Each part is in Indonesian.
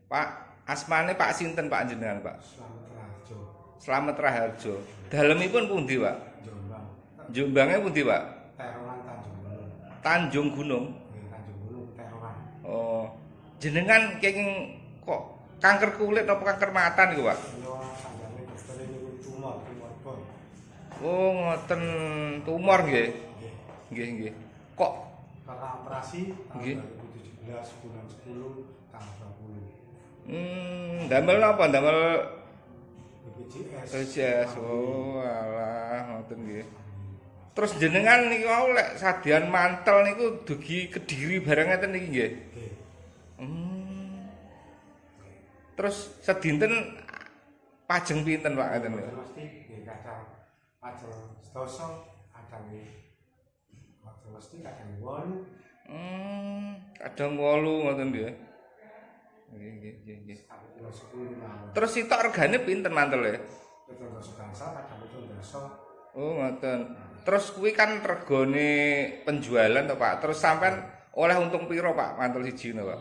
Pak, asmane Pak sinten Pak jenengan, Pak? Slamet Raharjo, Slamet Raharjo. Dalemipun pundi, Pak? Jombang, Jombangnya pundi, Pak? Terongan Tanjung Gunung, Tanjung Gunung. Tanjung Gunung Terongan. Oh. Jenengan kenging kok kanker kulit apa kanker mata niku, Pak? Yo sanjane dokter ini tumor bor. Oh, ngoten tumor nggih. Nggih. Nggih, nggih. Kok Setelah operasi Nggih. tahun 2017 bulan 10 tanggal 20. damel napa? Damel BPJS. BPJS. Oh, alah ngoten nggih. Terus jenengan niki wau lek sadian mantel niku dugi Kediri barang ngeten niki nggih. Nggih. Terus sedinten pajeng pinten Pak ngeten niku? Mesti nggih kadang pacel sedoso, kadang nggih pacel mesti kadang won. Kadang 8 ngoten nggih. Nggih, nggih, nggih, nggih. Sampai kilo 10 mawon. Terus sitok regane pinten mantele? Itu dosa bangsa, kadang itu dosa. Oh, ngoten. Terus kuwi kan regane penjualan to, Pak. Terus sampean oleh untung piro, Pak, mantel siji niku, Pak?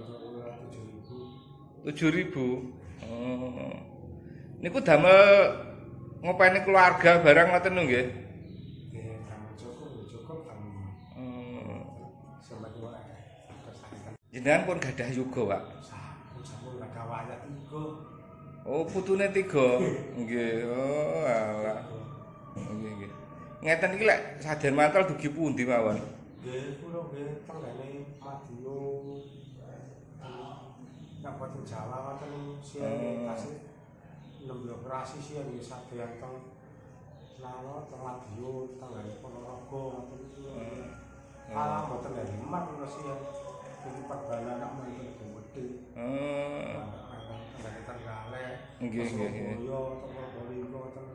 Untuk 7.000. 7.000. Oh. Niku damel ngopeni keluarga barang ngoten lho nggih. Nggih, kamu cukup kamu. Sampai dua kesakitan. Jenengan pun gadah yoga, Pak. Sampun gak ada wayat iku. Oh, putune 3. Nggih. Oh, alah. Nggih, nggih. Ngeten iki lek sadian mantel dugi pundi mawon? Nggih, kula nggih tenggane Madiun. Kabupaten Jawa wonten sing kasih nembe operasi sih nggih sadean teng Lawa teng Madiun tenggane Ponorogo ngoten iki. Alah mboten dari emak kula sih iki perbanan nak mriki gede. Tenggane Trenggalek. Nggih, nggih, nggih. Yo teng Probolinggo teng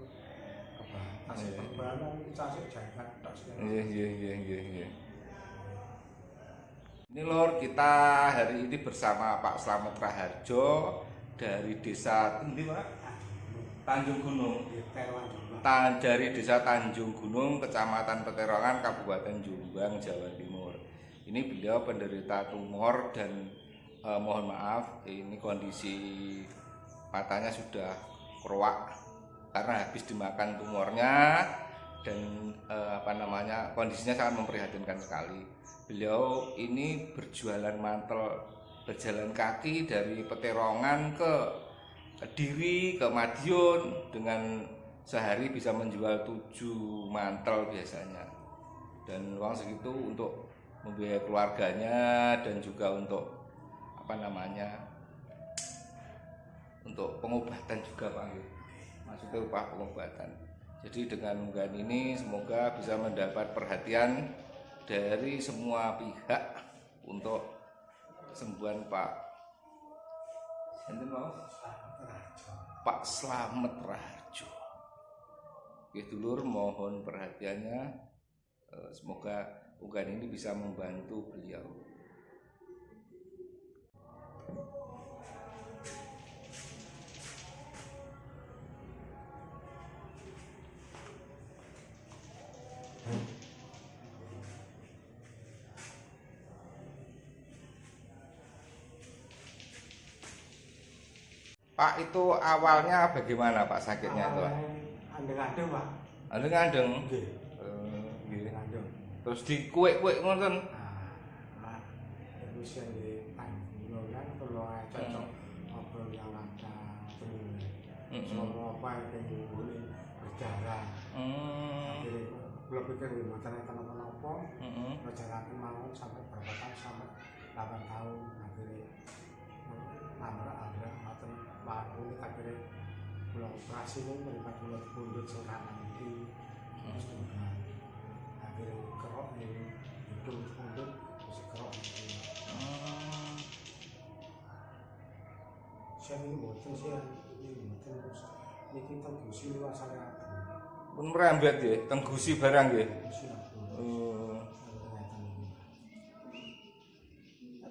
kasih perbanan iki casik jagat tok sih. Nggih, nggih, nggih, nggih, nggih. Ini Lur, kita hari ini bersama Pak Slamet Raharjo dari desa endi, Pak? Tanjung Gunung. Dari desa Tanjung Gunung, Kecamatan Peterongan, Kabupaten Jombang, Jawa Timur. Ini beliau penderita tumor dan mohon maaf, ini kondisi matanya sudah keruak karena habis dimakan tumornya dan kondisinya sangat memprihatinkan sekali. Beliau ini berjualan mantel, berjalan kaki dari Peterongan ke Kediri, ke Madiun dengan sehari bisa menjual 7 mantel biasanya. Dan uang segitu untuk membiayai keluarganya dan juga untuk untuk pengobatan juga, Pak. Maksudnya upah pengobatan. Jadi dengan unggahan ini semoga bisa mendapat perhatian dari semua pihak untuk kesembuhan Pak Slamet Raharjo. Oke dulur, mohon perhatiannya. Semoga unggahan ini bisa membantu beliau. Pak, itu awalnya bagaimana Pak sakitnya itu? Andeng-andeng, Pak. Andeng-andeng. Nggih. Nggih. Andeng. Terus dikuek-kuek ngoten. Nah, terus yang di Tanjung kan kalau cocok ngobrol yang ada terus ngomong apa yang boleh berjalan. Jadi kalau pikir gimana kenapa-napa, berjalan mau sampai berapa tahun sampai 8 tahun akhirnya nabrak ngoten baru akhirnya pulau operasi ini melibat mulut pundut sekanan ini terus juga akhirnya kerok ini hidung pundut terus kerok ini saya ini boten sih ini boten terus ini kita gusi luas saya Pun merembet ya, tenggusi barang ya. gusi lah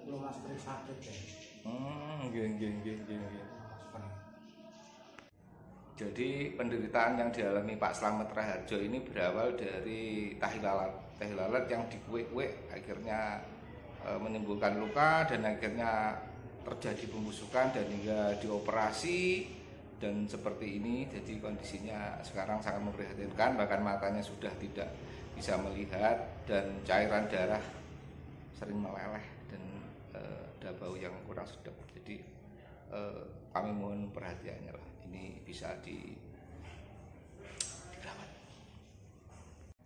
belum mas sakit ya Nggih. Jadi penderitaan yang dialami Pak Slamet Raharjo ini berawal dari tahi lalat yang dikuek-kuek akhirnya menimbulkan luka dan akhirnya terjadi pembusukan dan hingga dioperasi dan seperti ini. Jadi kondisinya sekarang sangat memprihatinkan, bahkan matanya sudah tidak bisa melihat dan cairan darah sering meleleh dan ada bau yang kurang sedap. Jadi kami mohon perhatiannya lah, ini bisa dirawat.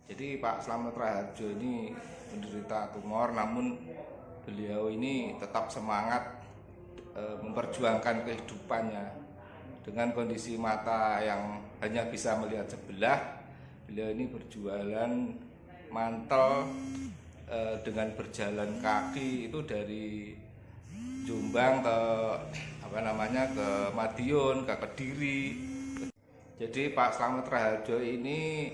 Jadi Pak Slamet Raharjo ini menderita tumor, namun beliau ini tetap semangat memperjuangkan kehidupannya. Dengan kondisi mata yang hanya bisa melihat sebelah, beliau ini berjualan mantel dengan berjalan kaki itu dari Jombang ke ke Madiun, ke Kediri. Jadi Pak Slamet Raharjo ini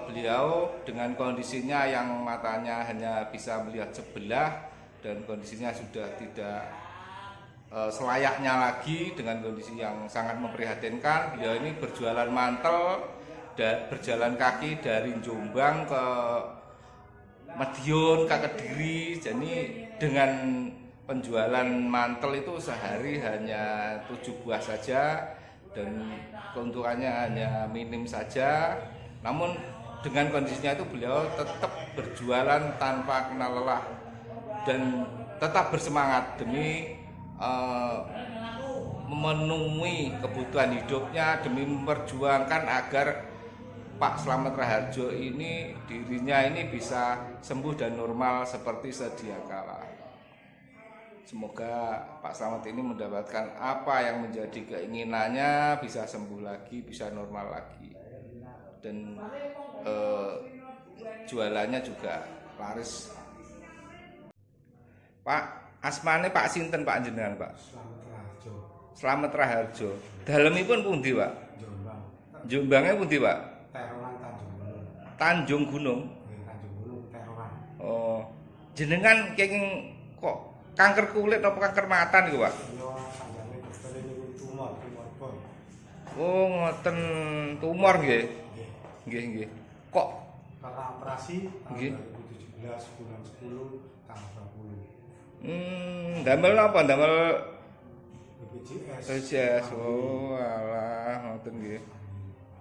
beliau dengan kondisinya yang matanya hanya bisa melihat sebelah dan kondisinya sudah tidak selayaknya lagi, dengan kondisi yang sangat memprihatinkan, beliau ini berjualan mantel dan berjalan kaki dari Jombang ke Madiun, ke Kediri. Jadi dengan penjualan mantel itu sehari hanya 7 buah saja dan keuntungannya hanya minim saja. Namun dengan kondisinya itu beliau tetap berjualan tanpa kenal lelah dan tetap bersemangat demi memenuhi kebutuhan hidupnya, demi memperjuangkan agar Pak Slamet Raharjo ini dirinya ini bisa sembuh dan normal seperti sedia kala. Semoga Pak Slamet ini mendapatkan apa yang menjadi keinginannya, bisa sembuh lagi, bisa normal lagi, dan jualannya juga laris. Pak, asmane Pak sinten Pak jenengan Pak? Slamet Raharjo. Slamet Raharjo. Dalemipun pundi Pak? Jombang. Jombangnya pundi Pak? Terongan Tanjung Gunung. Tanjung Gunung. Tanjung Gunung Terongan. Oh, jenengan kenging kok kanker kulit apa kanker mata niku Pak? Yo sanjane dokter ini tumor bom. Oh, ngoten, tumor nggih. Nggih, nggih. Kok Karena operasi nggih. tahun 2017 bulan 10 tanggal 20. Damel napa? Damel BPJS. BPJS. Oh, alah, ngoten nggih.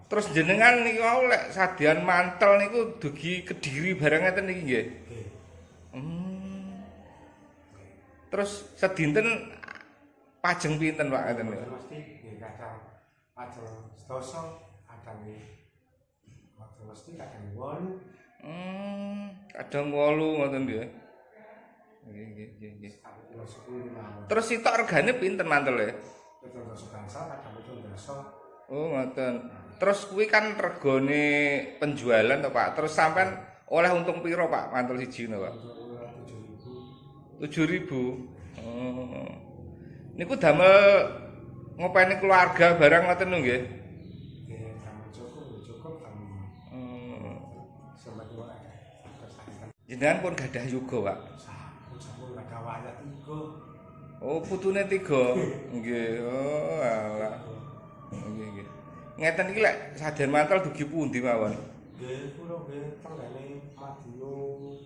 Terus jenengan niku lek sadian mantel niku dugi Kediri bareng ngeten niki nggih. Nggih. Terus sedinten pajeng pinten Pak ngeten niku? Mesti nggih kadang pajeng sedasa kadang mesti kadang 8. Kadang 8 ngoten nggih. Nggih, nggih. Terus sitok regane pinten mantele? Betul bangsa kadang betul bangsa. Oh, ngoten. Terus kuwi kan regane penjualan to Pak. Terus sampean oleh untung piro Pak mantel siji ngono Pak? 7.000. Oh. Niku damel ngopeni keluarga barang ngoten lho nggih. Nggih, damel cukup damel. Semakin Jenengan pun gadah yuga, Pak. Sampun gadah wayah 3. Oh, putune 3. Nggih. Oh, alah. Nggih, nggih. Ngeten iki lek saden mantel dugi pundi mawon? Nggih, kula nggih tenggene Madiun.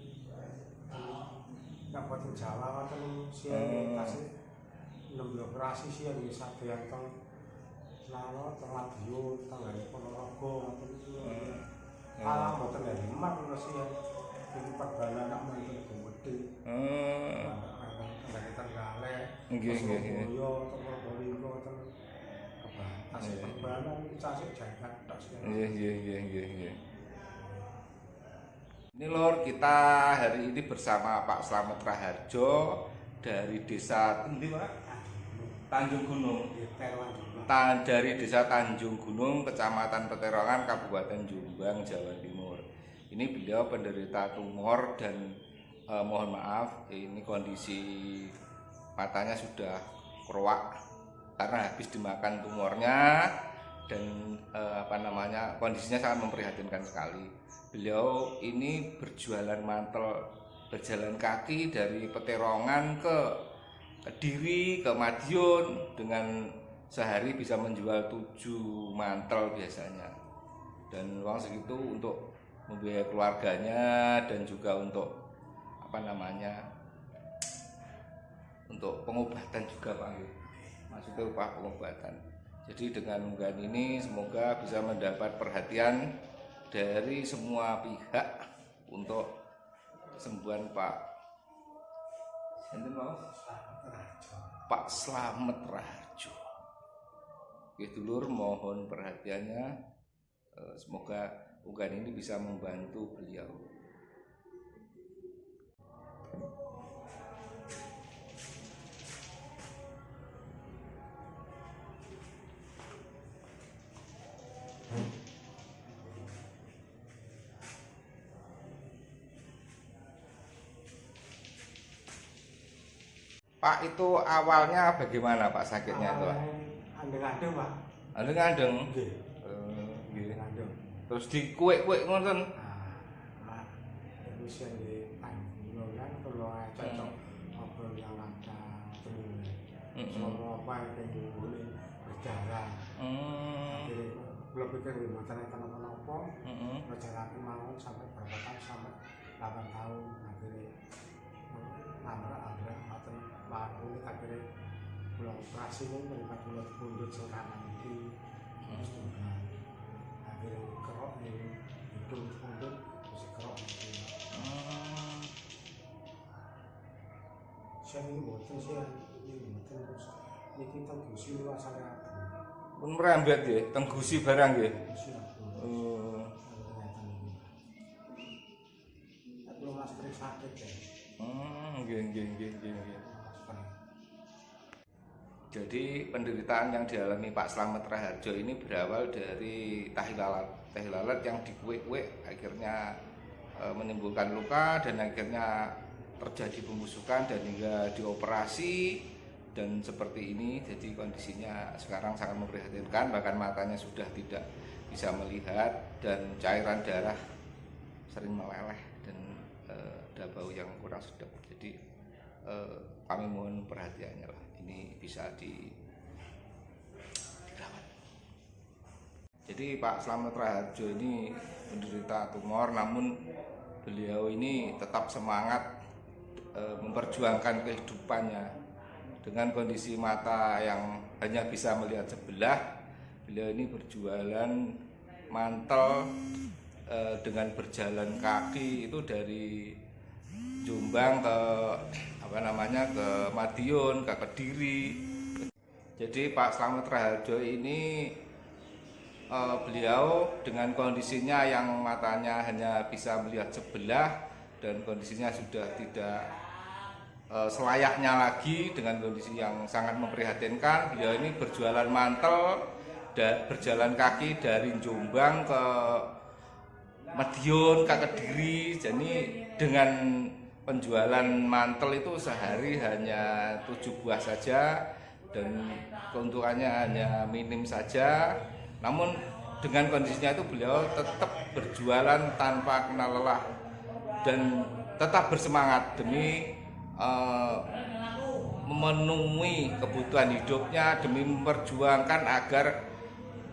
Kabupaten Jawa wonten siang tasik nembe operasi siang nggih sadeyan teng Selaro, teng Madiun, tenggene Ponorogo ngoten iki. Alah mboten nggih emak kula siang. Iki perbalan nak menten gede. Tenggene Trenggalek. Nggih, nggih. Yo teng Probolinggo teng tasik perbalan iki tasik jagat tok siang. Nggih. Ini Lur, kita hari ini bersama Pak Slamet Raharjo dari desa Tanjung Gunung. Dari desa Tanjung Gunung, Kecamatan Peterongan, Kabupaten Jombang, Jawa Timur. Ini beliau penderita tumor dan mohon maaf, ini kondisi matanya sudah keruak karena habis dimakan tumornya dan kondisinya sangat memprihatinkan sekali. Beliau ini berjualan mantel, berjalan kaki dari Peterongan ke Kediri, ke Madiun, dengan sehari bisa menjual 7 mantel biasanya. Dan uang segitu untuk membiayai keluarganya dan juga untuk untuk pengobatan juga Pak. Maksudnya upah pengobatan. Jadi dengan unggahan ini semoga bisa mendapat perhatian dari semua pihak untuk kesembuhan Pak Slamet Raharjo. Oke dulur, mohon perhatiannya. Semoga unggahan ini bisa membantu beliau. Pak, itu awalnya bagaimana Pak sakitnya itu Pak? Andeng-andeng Pak. Andeng-andeng? Nggih. Nggih. Terus dikuek-kuek ngoten? Nah, terus yang di Tanjung kan kalau cocok ngobrol yang ada terus semua apa yang boleh berjalan. Jadi belum pikir gimana kenapa-kenapa, berjalan mau sampai berapa tahun, sampai 8 tahun akhirnya nabrak ngoten laku ini akhirnya pulang operasi ini mereka pulang pundut sekarang ini terus juga akhirnya kerok ini hidung pundut terus kerok ini saya ini boten terus ini kita gusi luar saya pun merembet ya, tenggusi barang ya. Belum masker sakit ya. Nggih. Jadi penderitaan yang dialami Pak Slamet Raharjo ini berawal dari tahi lalat yang dikuek-kuek akhirnya menimbulkan luka dan akhirnya terjadi pembusukan dan hingga dioperasi dan seperti ini. Jadi kondisinya sekarang sangat memprihatinkan, bahkan matanya sudah tidak bisa melihat dan cairan darah sering meleleh dan ada bau yang kurang sedap. Jadi kami mohon perhatiannya lah, ini bisa dirawat. Jadi Pak Slamet Raharjo ini menderita tumor, namun beliau ini tetap semangat memperjuangkan kehidupannya. Dengan kondisi mata yang hanya bisa melihat sebelah, beliau ini berjualan mantel dengan berjalan kaki itu dari Jombang ke ke Madiun, ke Kediri. Jadi Pak Slamet Raharjo ini beliau dengan kondisinya yang matanya hanya bisa melihat sebelah dan kondisinya sudah tidak selayaknya lagi, dengan kondisi yang sangat memprihatinkan. Beliau ini berjualan mantel dan berjalan kaki dari Jombang ke Madiun, ke Kediri. Jadi dengan penjualan mantel itu sehari hanya 7 buah saja dan keuntungannya hanya minim saja. Namun dengan kondisinya itu beliau tetap berjualan tanpa kenal lelah dan tetap bersemangat demi memenuhi kebutuhan hidupnya, demi memperjuangkan agar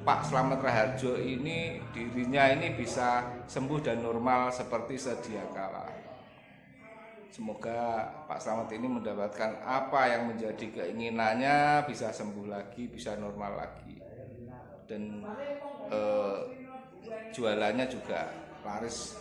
Pak Slamet Raharjo ini dirinya ini bisa sembuh dan normal seperti sedia kala. Semoga Pak Slamet ini mendapatkan apa yang menjadi keinginannya, bisa sembuh lagi, bisa normal lagi, dan jualannya juga laris